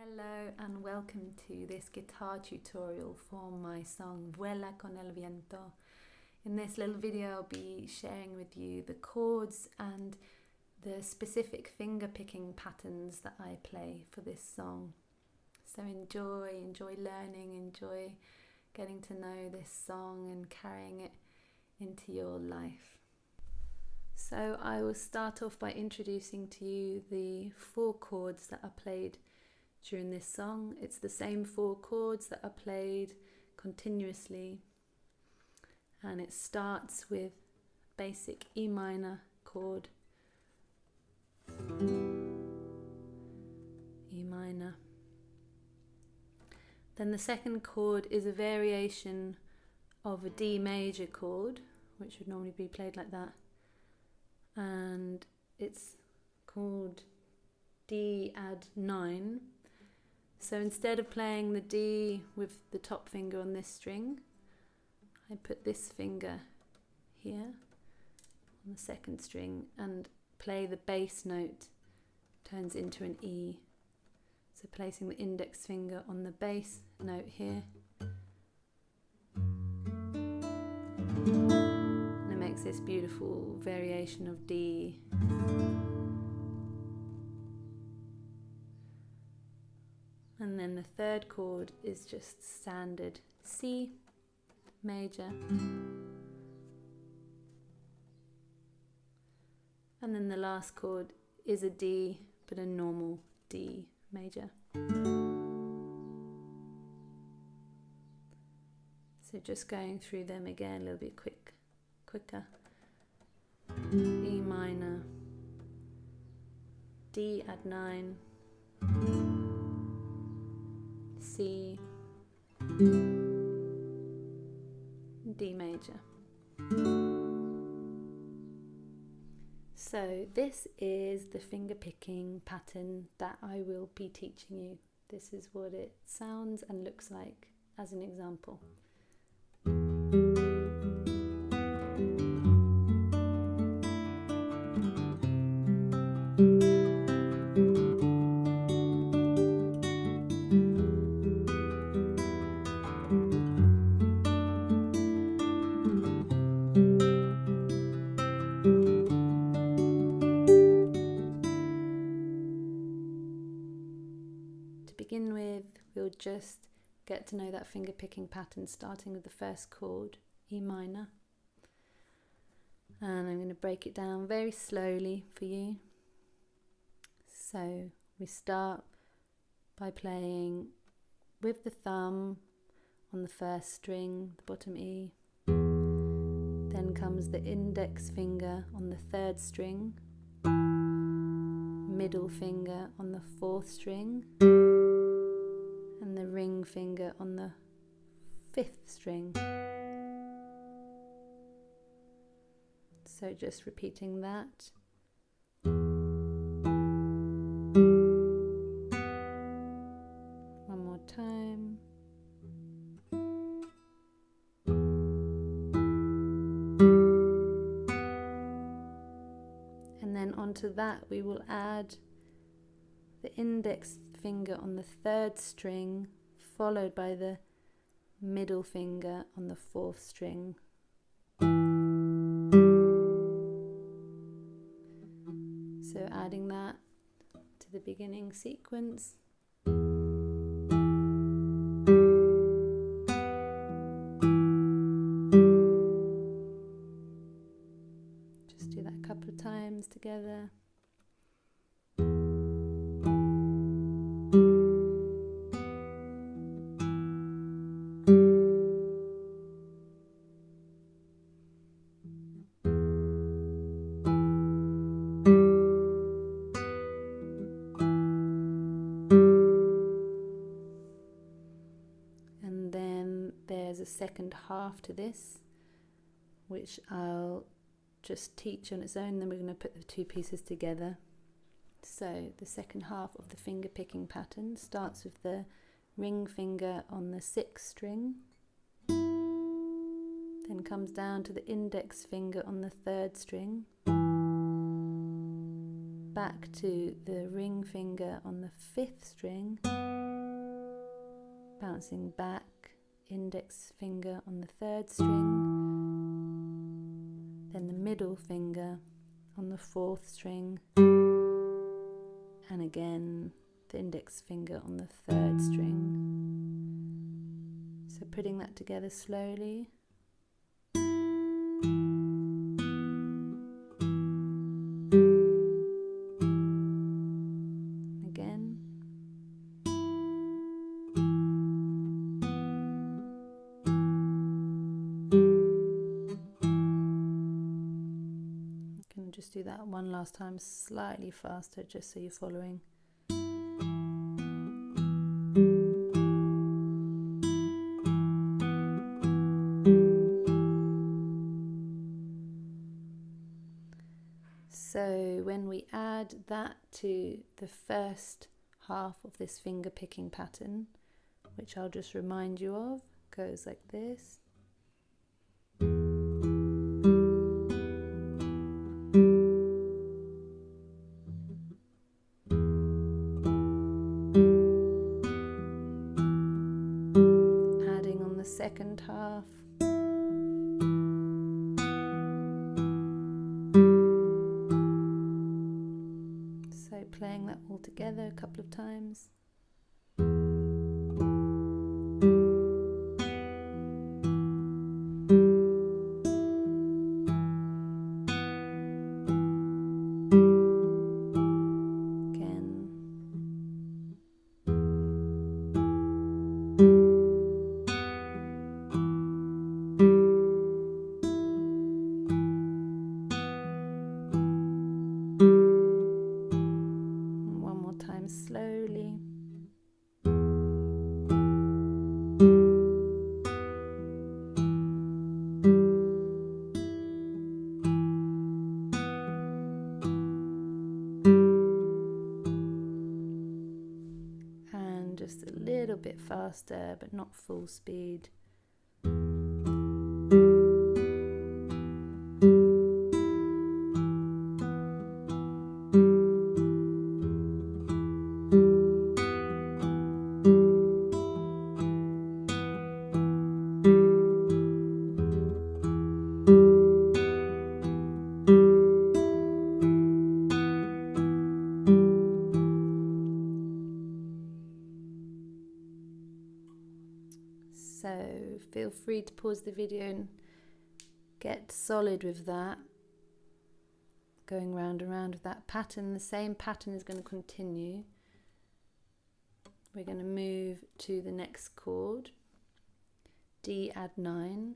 Hello and welcome to this guitar tutorial for my song Vuela con el Viento. In this little video I'll be sharing with you the chords and the specific finger picking patterns that I play for this song. So enjoy learning, enjoy getting to know this song and carrying it into your life. So I will start off by introducing to you the 4 chords that are played during this song. It's the same 4 chords that are played continuously, and it starts with basic E minor chord, E minor. Then the second chord is a variation of a D major chord, which would normally be played like that, and it's called D add 9. So instead of playing the D with the top finger on this string, I put this finger here on the second string and play the bass note, turns into an E. So placing the index finger on the bass note here, and it makes this beautiful variation of D. And then the third chord is just standard C major. And then the last chord is a D, but a normal D major. So just going through them again a little bit quicker. E minor, D add 9, C, D major. So this is the finger picking pattern that I will be teaching you. This is what it sounds and looks like as an example. Begin with, we'll just get to know that finger picking pattern starting with the first chord, E minor, and I'm going to break it down very slowly for you. So we start by playing with the thumb on the first string, the bottom E, then comes the index finger on the 3rd string, middle finger on the 4th string, and the ring finger on the 5th string. So just repeating that. One more time. And then onto that we will add the index finger on the 3rd string, followed by the middle finger on the 4th string. So adding that to the beginning sequence. Just do that a couple of times together. There's a second half to this, which I'll just teach on its own, then we're going to put the 2 pieces together. So the second half of the finger picking pattern starts with the ring finger on the 6th string, then comes down to the index finger on the 3rd string, back to the ring finger on the 5th string, bouncing back, index finger on the 3rd string, then the middle finger on the 4th string, and again the index finger on the 3rd string. So putting that together slowly. Again. I'm going to just do that one last time, slightly faster, just so you're following. So when we add that to the first half of this finger picking pattern, which I'll just remind you of, goes like this. Adding on the second half. Playing that all together a couple of times. Again. Slowly. And just a little bit faster, but not full speed. So feel free to pause the video and get solid with that. Going round and round with that pattern. The same pattern is going to continue. We're going to move to the next chord, D add 9.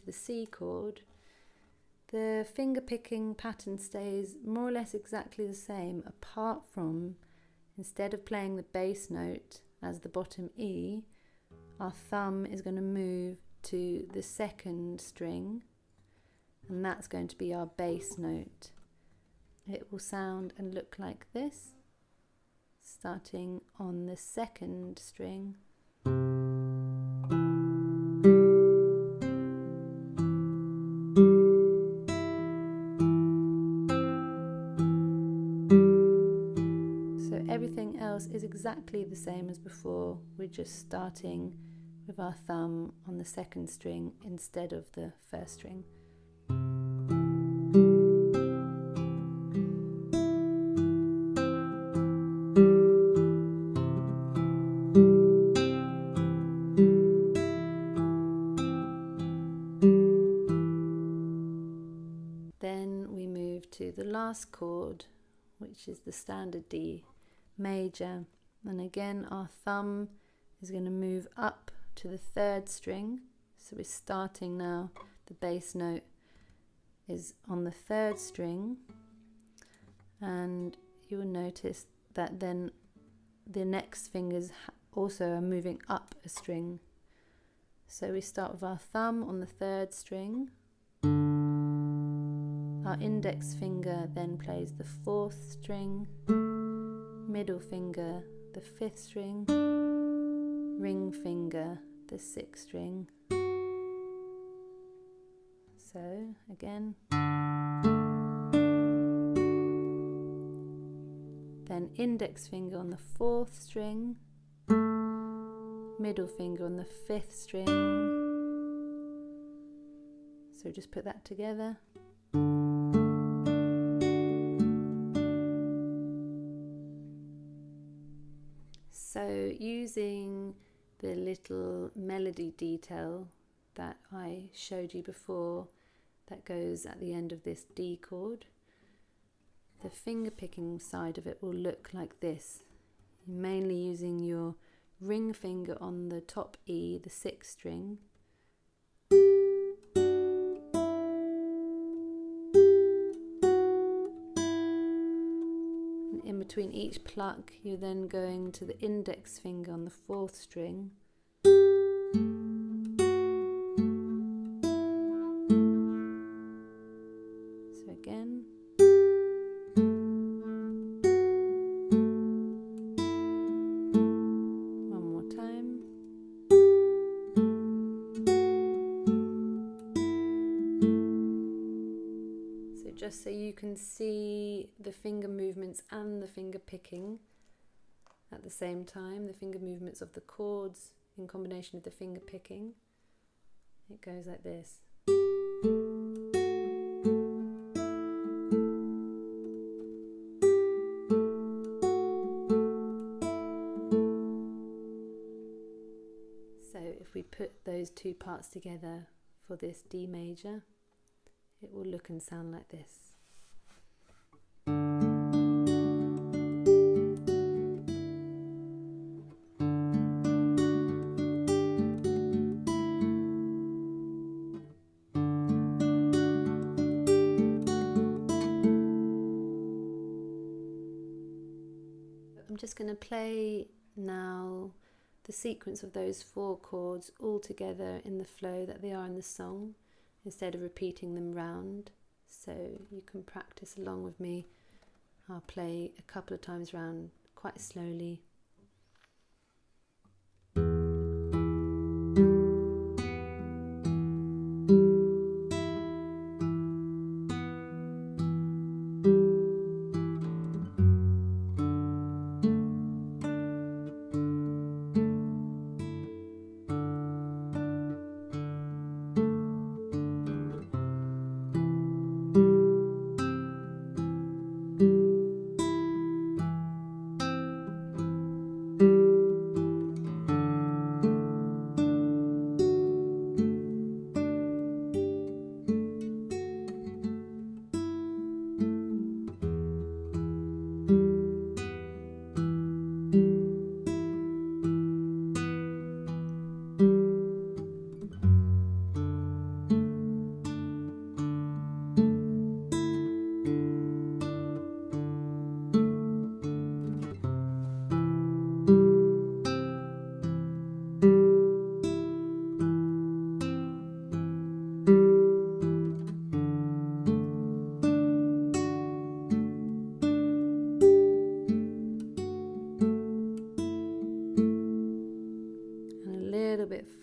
The C chord, the finger picking pattern stays more or less exactly the same, apart from, instead of playing the bass note as the bottom E, our thumb is going to move to the 2nd string, and that's going to be our bass note. It will sound and look like this, starting on the 2nd string. Everything else is exactly the same as before. We're just starting with our thumb on the 2nd string instead of the 1st string. Then we move to the last chord, which is the standard D major, and again our thumb is going to move up to the third string. So we're starting now, the bass note is on the third string, and you'll notice that then the next fingers also are moving up a string. So we start with our thumb on the third string. Our index finger then plays the fourth string, middle finger the fifth string, ring finger the sixth string. So again, then index finger on the fourth string, middle finger on the fifth string. So just put that together. So using the little melody detail that I showed you before that goes at the end of this D chord, the finger picking side of it will look like this. You're mainly using your ring finger on the top E, the sixth string, and in between each pluck you're then going to the index finger on the fourth string, so again, one more time. So just so you can see the finger movements and the finger picking at the same time, the finger movements of the chords in combination with the finger picking, it goes like this. So if we put those two parts together for this D major, it will look and sound like this. I'm just going to play now the sequence of those four chords all together in the flow that they are in the song, instead of repeating them round, so you can practice along with me. I'll play a couple of times round quite slowly.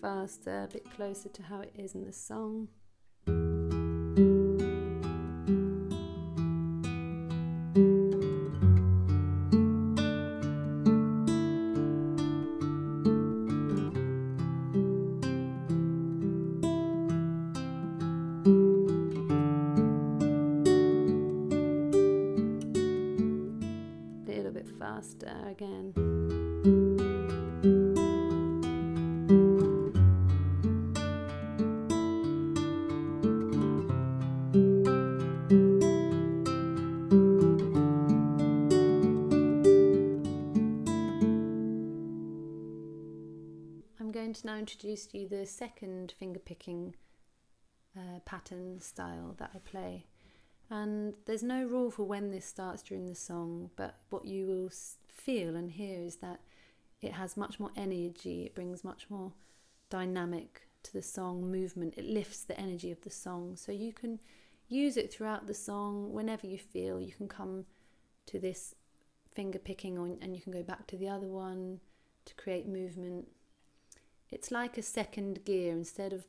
Faster, a bit closer to how it is in the song. A little bit faster again. I'm going to now introduce to you the second finger picking pattern style that I play. And there's no rule for when this starts during the song, but what you will feel and hear is that it has much more energy, it brings much more dynamic to the song, movement, it lifts the energy of the song. So you can use it throughout the song. Whenever you feel, you can come to this finger picking and you can go back to the other one to create movement. It's like a second gear. Instead of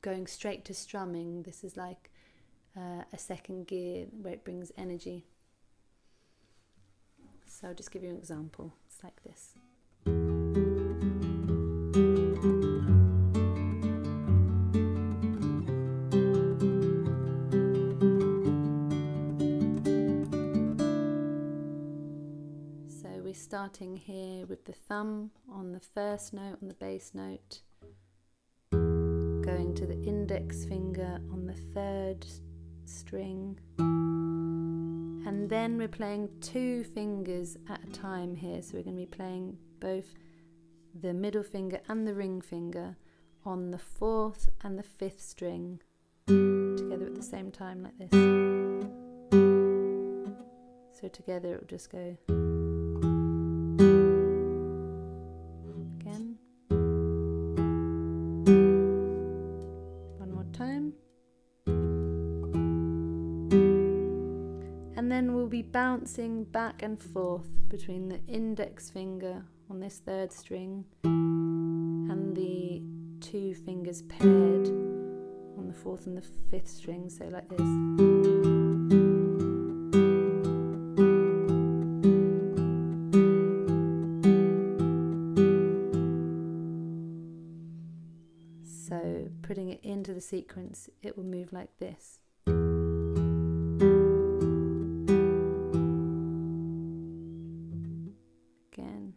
going straight to strumming, this is like a second gear where it brings energy. So I'll just give you an example. It's like this. So we're starting here with the thumb on the first note, on the bass note, going to the index finger on the third string, and then we're playing two fingers at a time here. So we're going to be playing both the middle finger and the ring finger on the fourth and the fifth string together at the same time, like this. So together it will just go again. One more time. And then we'll be bouncing back and forth between the index finger on this third string and the two fingers paired on the fourth and the fifth string, so like this. So putting it into the sequence, it will move like this. Again.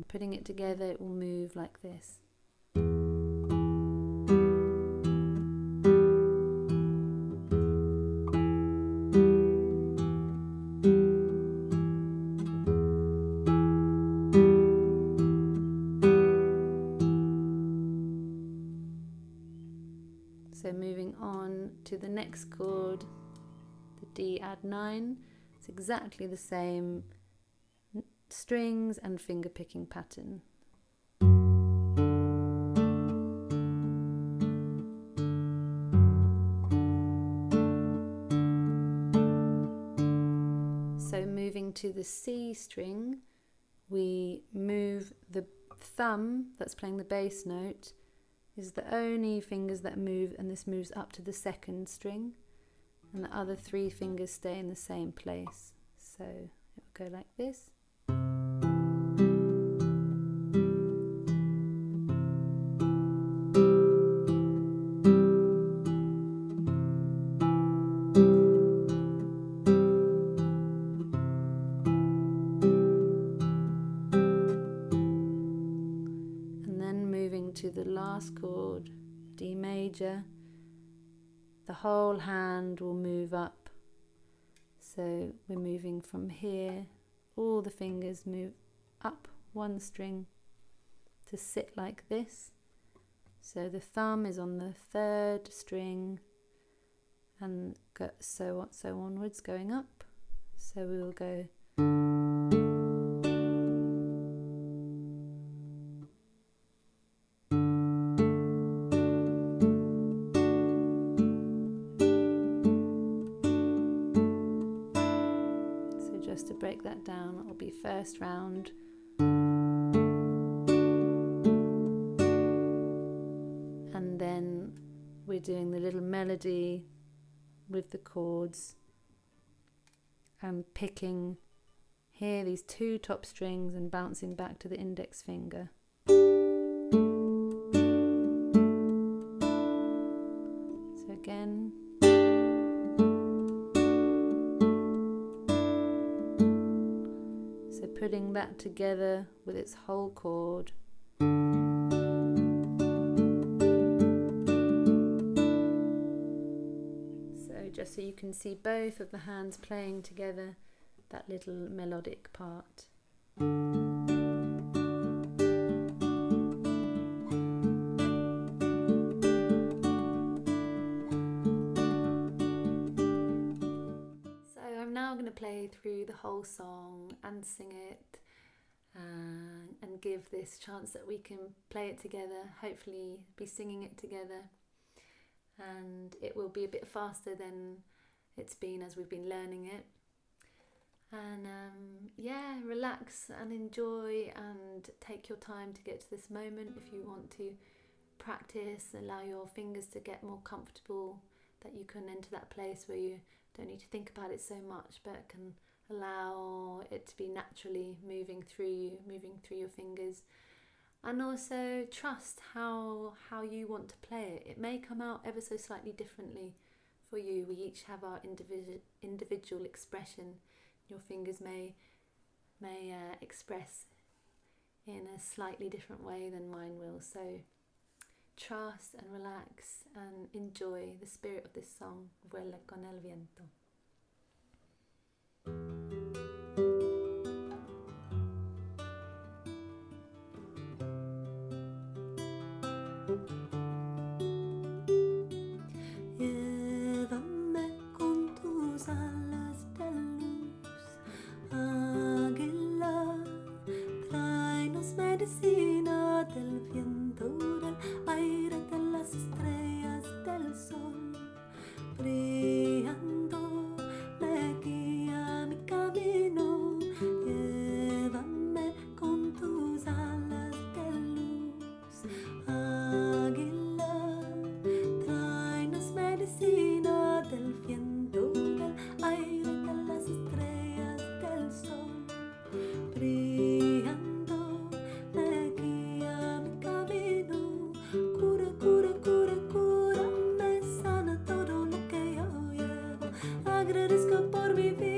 Putting it together, it will move like this. So moving on to the next chord, the D add 9. It's exactly the same strings and finger picking pattern. So moving to the C string, we move the thumb that's playing the bass note is the only fingers that move, and this moves up to the second string, and the other three fingers stay in the same place. So it will go like this. To the last chord, D major, the whole hand will move up. So we're moving from here, all the fingers move up one string to sit like this. So the thumb is on the third string and so onwards, going up. So we will go to break that down, it will be first round, and then we're doing the little melody with the chords and picking here these two top strings and bouncing back to the index finger. So again. Putting that together with its whole chord. just so you can see both of the hands playing together that little melodic part. So I'm now going to play through the whole song and sing it, and give this chance that we can play it together, hopefully be singing it together, and it will be a bit faster than it's been as we've been learning it. And yeah, relax and enjoy and take your time to get to this moment. If you want to practice, allow your fingers to get more comfortable, that you can enter that place where you don't need to think about it so much, but can allow it to be naturally moving through your fingers. And also trust how you want to play it. It may come out ever so slightly differently for you. We each have our individual expression. Your fingers may express in a slightly different way than mine will. So trust and relax and enjoy the spirit of this song, Vuela con el viento. Llévame con tus alas de luz, águila, tráenos medicina del viento, del aire, de las estrellas, del sol, brillando, me guía mi camino. Llévame con tus alas de luz, águila, tráenos medicina del viento, del aire, de las estrellas, del sol, brillando, me guía mi camino. Cura, cura, cura, cura, me sana todo lo que yo llevo. Agradezco por vivir.